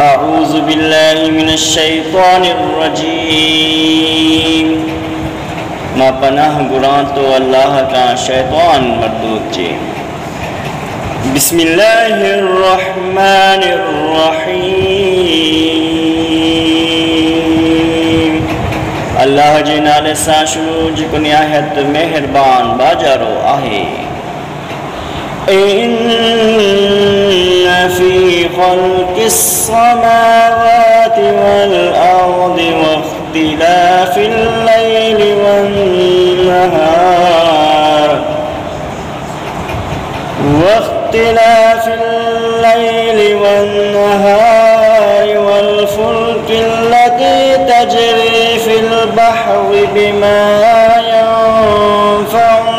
अऊज़ु बिल्लाहि मिनश्शैतानिर्रजीम। मां पनाह घुरां तो अल्लाह का शैतान मरदूद जे। बिस्मिल्लाहिर्रहमानिर्रहीम। अल्लाह जे नाले सां शुरू जेको निहायत मेहरबान बाजारो आहे। इन्न फी ख़ल्क़िस समावाति वल अर्दि वख्तिलाफिल लैलि वन नहार वल फुल्किल लती तजरी फिल बहरि बिमा यंफ़उन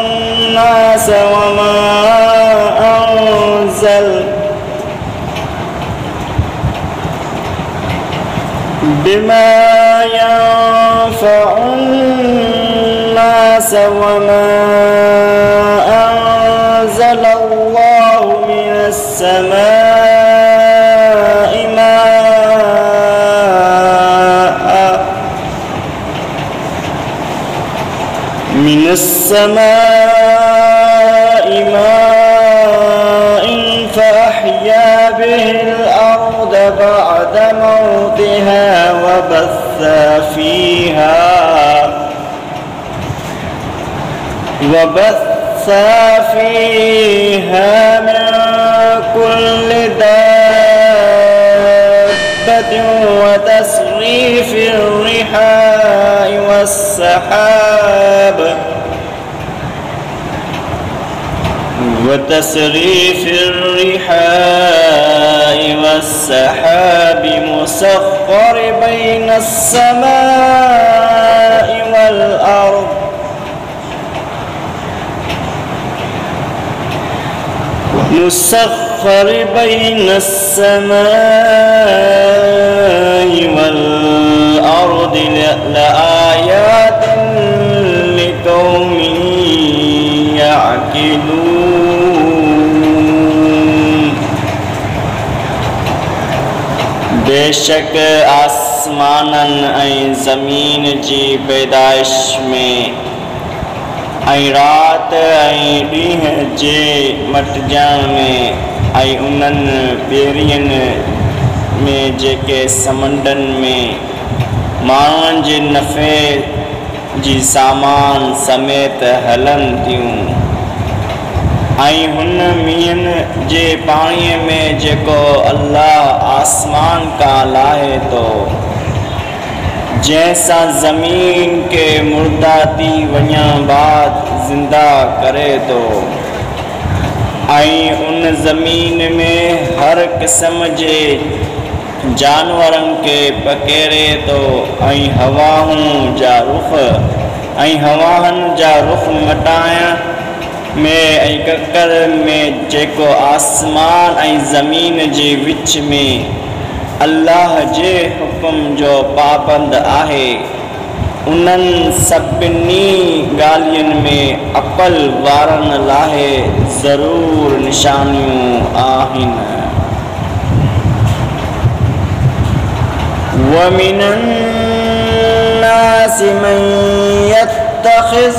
नास वमा أنزل الله من السماء ماء فأحيا به الأرض بعد موتها وبث فيها من كل دابة وتصريف الرياح والسحاب مسخر بين السماء والأرض لآيات لقوم يعقلون। बेशक आसमानन ऐं ज़मीन जी पैदाइश में ऐं राति ऐं ॾींहं जे मटिजण में ऐं उन्हनि ॿेड़ियुनि में जेके समुंडनि में माण्हुनि जे नफ़े जी सामान समेत हलनि थियूं ऐं हुन मींहनि जे पाणीअ में जेको अल्लाह आसमान खां लाहे थो जैसा ज़मीन के मुर्दा थी वञण बाद ज़िंदा करे तो ऐं उन ज़मीन में हर क़िस्म जे जानवरनि के पकेरे तो ऐं हवाउनि जा रुख मटाइण में ऐं ककर में जेको आसमान ऐं ज़मीन जे विच में अल्लाह जे हुक्म जो पाबंद आहे उन्हनि सभिनी ॻाल्हियुनि में अक़ल वारनि लाइ ज़रूर निशानियूं आहिनि। ومن الناس من يتخذ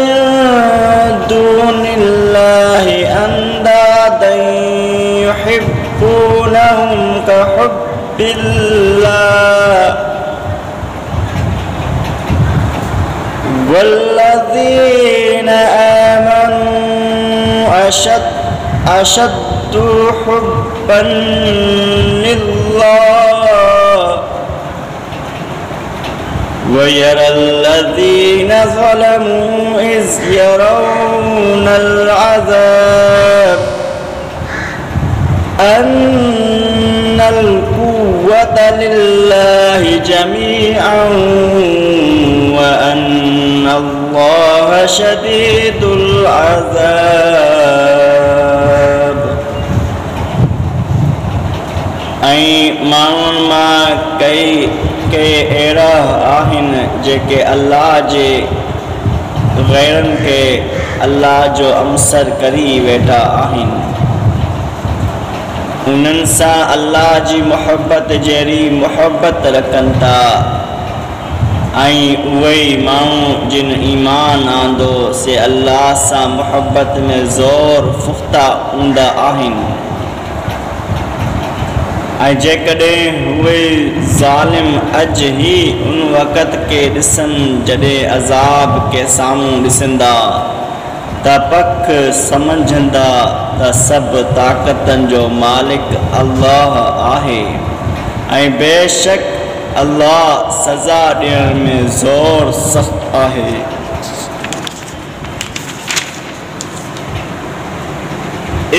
من دون الله أندادا يحبونهم كحب الله والذين آمنوا أشد حبا لله ويرى الذين ظلموا إذ يرون العذاب أن القوة لله جميعا وأن الله شديد العذاب। ऐं माण्हुनि मां कई अहिड़ा आहिनि जेके अल्लाह जे गैरनि के अल्लाह जो अमसर करी वेठा आहिनि उन्हनि सां अल्लाह जी मोहब्बत जहिड़ी मोहब्बत रखनि था ऐं उहे ई माण्हू जिन ईमान आंदो से अल्लाह सां मोहब्बत में ज़ोर पुख़्ता हूंदा आहिनि ऐं जेकॾहिं उहे ज़ालिम अॼु ई उन वक़्त खे ॾिसनि जॾहिं अज़ाब के साम्हूं ॾिसंदा त पक सम्झंदा त सभु ताक़तनि जो मालिक अल्लाह आहे ऐं बेशक अल्लाह सज़ा ॾियण में ज़ोर सख़्त आहे।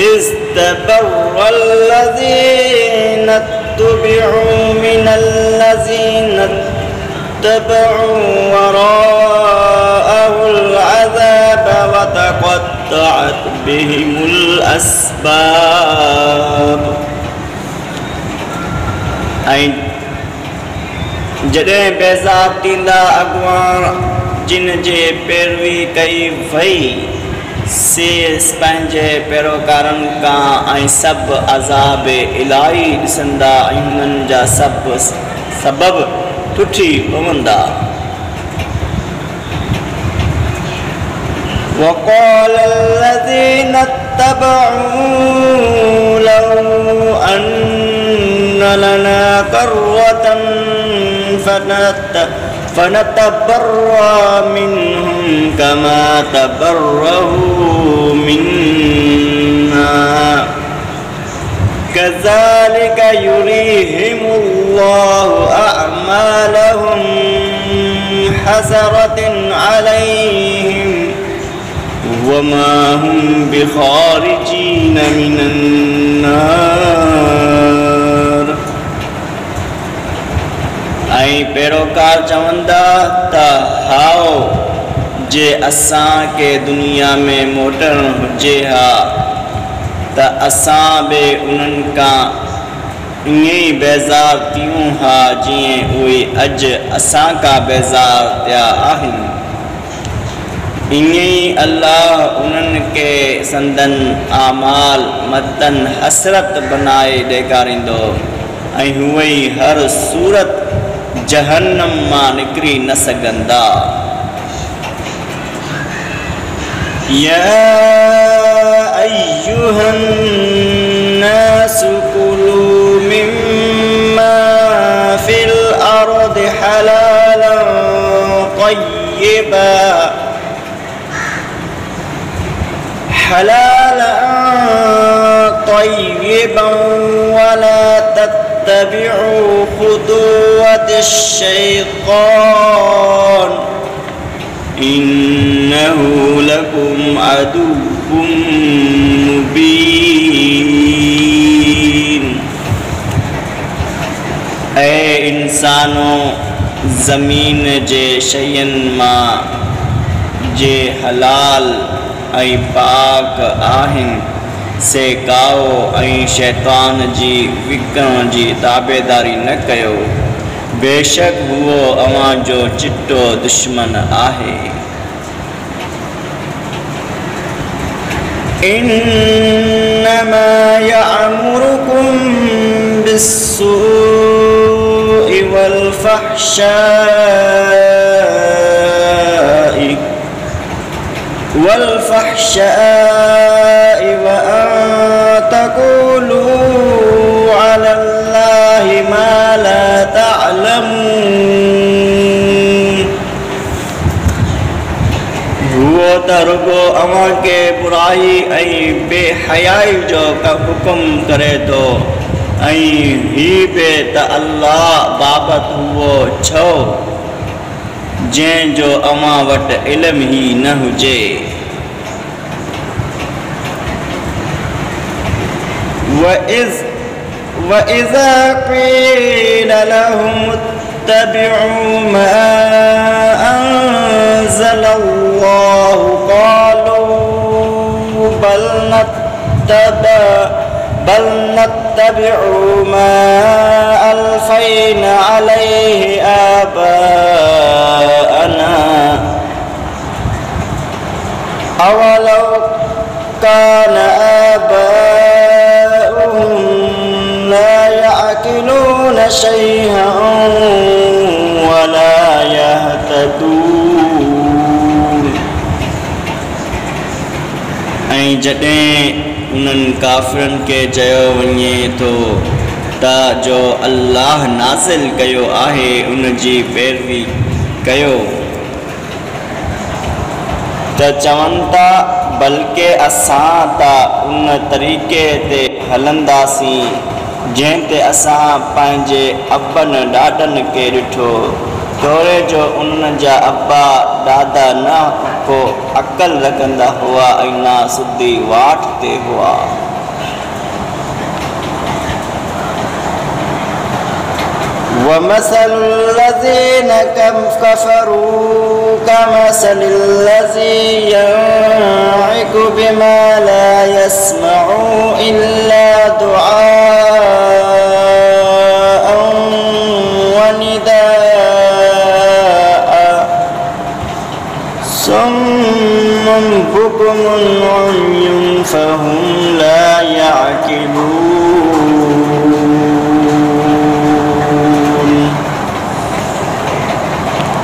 استبر الذين اتبعوا من الذين اتبعوا وراءه العذاب وتقطعت بهم الأسباب जॾहिं बेज़ाब थींदा अॻुवान जिन जे पैरवी कई वई से पंहिंजे पैरोकारनि खां ऐं सभु अज़ाब इलाही ॾिसंदा ऐं हुननि जा सभु सबब टुटी पवंदा। وقال الذين اتبعوا لو أن لنا كرة فنتبرأ منهم كما تبرأوا منا كذلك يريهم الله أعمالهم حسرة عليهم وما هم بخارجين من النار ऐं पैरोकार चवंदा त हाओ जे असां के दुनिया में मोटणु हुजे हा त असां बि उन्हनि खां ईअं ई बेज़ार थियूं हा जीअं उहे अॼु असां खां बेज़ार थिया आहिनि। ईअं ई अल्लाह उन्हनि खे संदन आमाल मतन हसरत बनाए ॾेखारींदो ऐं उहे ई हर सूरत जहन्नम मां निकिरी न सघंदा। या अय्युहन नास कुलू मिम्मा फिल अर्द हलालन طيبا ولا تتبعوا خطوات الشيطان إنه لكم عدو مبين। ऐ इंसानो ज़मीन जे शयुनि मां जे हलाल ऐं पाक आहिनि से काओ ऐं शैतान जी विकण जी ताबेदारी न कयो बेशक हुओ अवां जो चिट्टो दुश्मन आहे। इन्नमा यअमुरुकुम बिस्सूइ वल फहशाइ वअन तक़ूलू अलल्लाहि मा ला तअलमून। हुओ त रुगो अवां खे बुराई ऐं बेहयाई जो हुकुम करे थो ऐं ही बि त अल्लाह बाबति हुओ छो जंहिंजो अवां वटि इल्म ई न हुजे। وإذا قيل لهم اتبعوا ما أنزل الله قالوا بل نتبع ما ألفينا عليه آباءنا أولو كان آباؤهم يعقلون شيئا ولا يهتدون ऐं जॾहिं उन्हनि काफ़िरनि खे चयो वञे थो त जो अल्लाह नाज़िल कयो आहे उन जी पैरवी कयो त चवनि था बल्कि असां त उन तरीक़े ते हलंदासीं जंहिं ते असां पंहिंजे अबनि ॾाॾनि खे ॾिठो तोरे जो उन्हनि जा अबा ॾाॾा न को अक़ल रखंदा हुआ ऐं न सिधी वाट ते हुआ ومثل الذين كفروا كمثل الذي ينعق بما لا يسمع إلا دعاء ونداء صم بكم عمي فهم لا يعقلون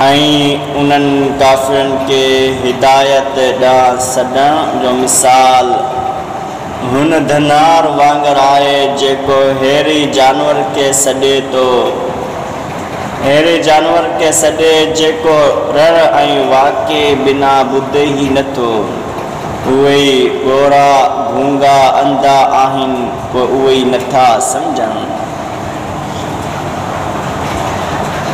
ऐं उन्हनि काफ़िरनि खे हिदायत ॾांहुं सॾण जो मिसाल हुन धनार वांगुरु आहे जेको अहिड़ी जानवर खे सॾे थो अहिड़े जानवर खे सॾे जेको रड़ ऐं वाके बिना ॿुधे ई नथो उहे ई ॻोरा गूंगा अंधा आहिनि को उहे ई नथा सम्झनि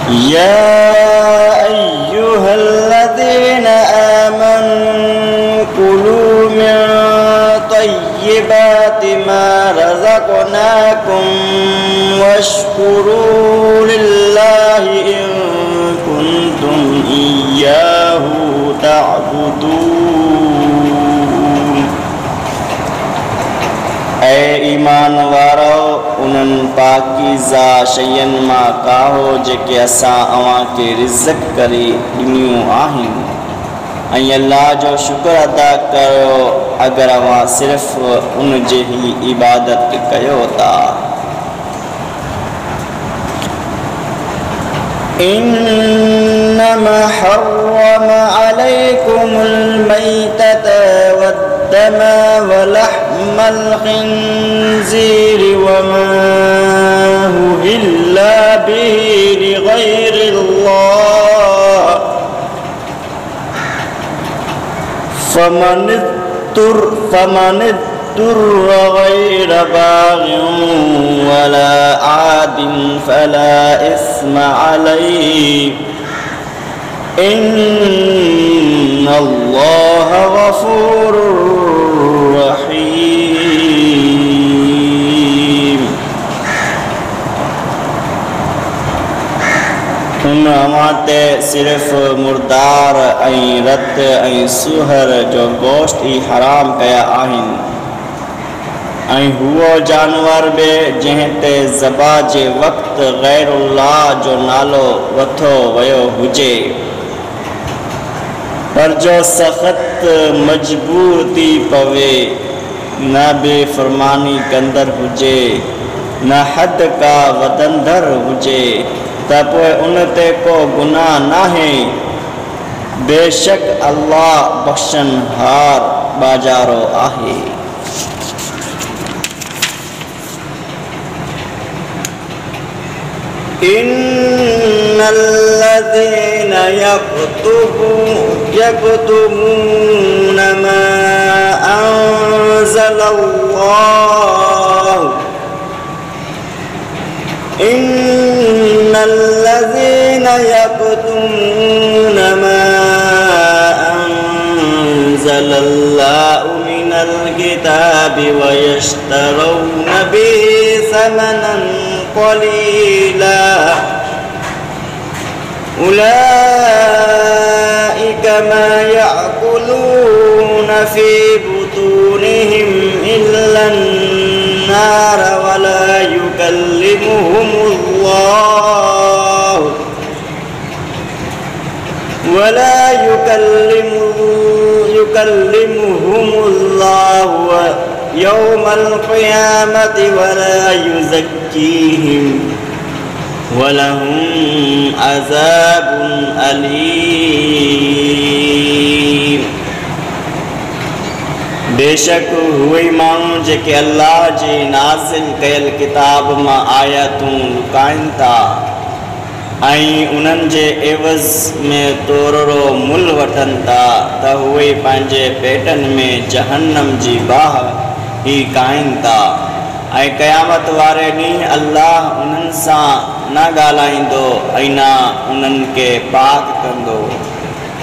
يا أيها الذين آمنوا كلوا من طيبات ما رزقناكم واشكروا لله إن كنتم إياه تعبدون ऐं ईमान वारो उन्हनि पाकीज़ा शयुनि मां खाओ जेके असां अव्हांखे रिज़्क़ करे ॾिनियूं आहिनि ऐं अल्लाह जो शुक्र अदा कयो अगरि अव्हां सिर्फ़ु उन जी ई इबादत कयो था إنما حرم عليكم الميتة والدم ولحم الخنزير وما أهل به لغير الله فمن اضطر غير باغ ولا عاد فلا إثم عليه إن الله غفور رحيم उन अव्हां ते सिर्फ़ु मुर्दार ऐं रत ऐं सुहर जो गोश्त ई हराम कया आहिनि ऐं हुओ जानवर बि जंहिं ते ज़बा जे वक़्तु ग़ैरुल्लाह जो नालो वठो वियो हुजे पर जो सख़्त मजबूर थी पवे न बेफ़रमानी कंदड़ हुजे न हद का वधंदड़ हुजे त पोइ उन ते को गुनाह नाहे बेशक अल्लाह बख़्शनहार बाजारो आहे إن الذين يكتمون ما أنزل الله إن الذين يكتمون ما أنزل الله من الكتاب ويشترون به ثمنا قليلا أولئك ما يأكلون في بطونهم إلا النار ولا يكلمهم الله यौमल क़ियामति वला युज़क्कीहिम वलहुम अज़ाबुन अलीम। बेशक हुई माण्हू जेके अल्लाह जी नाज़िल कयल किताब मां आयतूं लुकाइनि था ऐं उन्हनि जे एवज़ में तोरड़ो मुल वठनि था त उहे पंहिंजे पेटनि में जहन्नम जी बाह ही काइनि था ऐं क़यामत वारे ॾींहुं अल्लाह उन्हनि सां न ॻाल्हाईंदो ऐं न उन्हनि खे पाक कंदो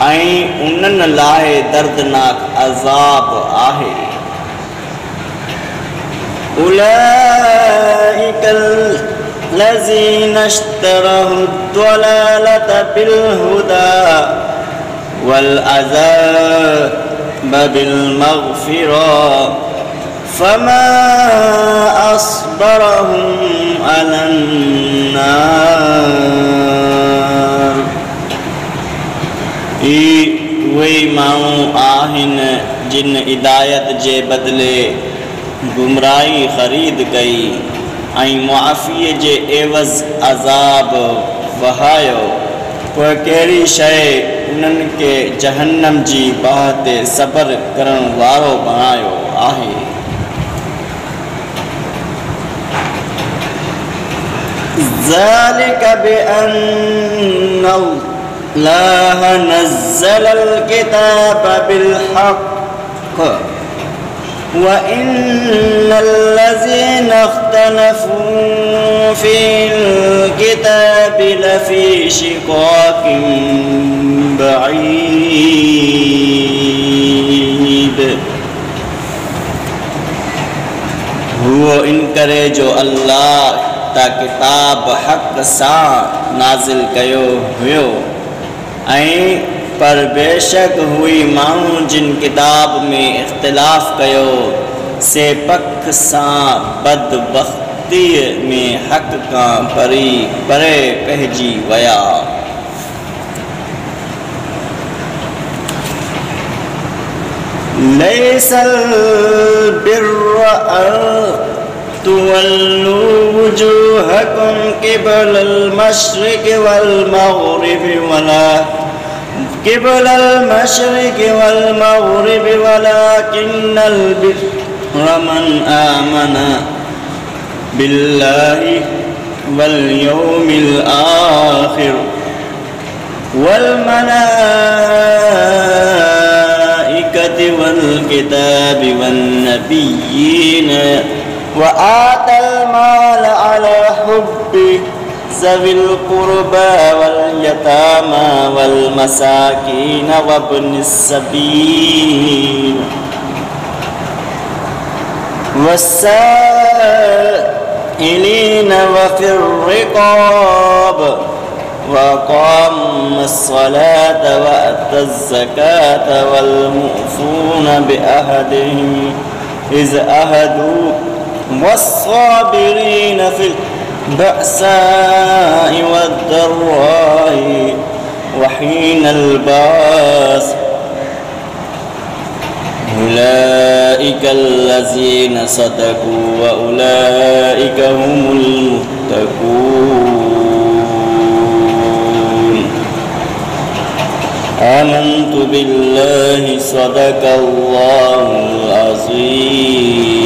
ऐं उन्हनि लाइ दर्दनाक अज़ाब आहे। उलाइकल लज़ीना इश्तरहु द-दलालत बिल हुदा वल अज़ाब बिल मग़फ़िरा फमा अस्बरहुम अलन नार। उहे माण्हू आहिनि जिन हिदायत जे बदिले गुमराही ख़रीद कई ऐं मुआफ़ीअ जे एवज़ अज़ाब वहायो, पोइ कहिड़ी शइ उन्हनि खे जहन्नम जी बाह ते सब्र करण वारो बणायो आहे। ज़ालिक बिअन्न अल्लाह नज़्ज़लल किताब बिल हक़्क़ व इन्नल लज़ीना इख्तलफ़ू फ़ील किताबि लफ़ी शिक़ाक़िन बईद। हुओ इन करे जो अल्लाह ता किताब हक़ सां नाज़िल कयो हुयो ऐं पर बेशक हुई माण्हू जिन किताब में इख़्तिलाफ़ कयो से पख सां बदबख़्तीअ में हक़ खां परे पइजी विया। लैसल बिर्र अन तुवल्लू वुजूहकुम क़िबलल मशरिक़ वल मग़रिब वलाकिन्नल बिर्र मन आमन बिल्लाहि वल यौमिल आखिर वल मलाइकति वल किताबि वन नबिय्यीन व आतल माल अला हुब्बि ज़विल क़ुरबा वल यतामा वल मसाकीन वब्निस सबील वस्साइलीन वफ़िर रिक़ाब व अक़ामस सलात व अतज़ ज़कात वल मुफ़ून बिअहदिहिम इज़ अहदू वस्साबिरीन फ़िल बअसाइ वद्दर्राइ वहीनल बास उलाइकल लज़ीना सदक़ू व उलाइका हुमुल मुत्तक़ून। आमन्तु बिल्लाहि सदक़ल्लाहुल अज़ीम।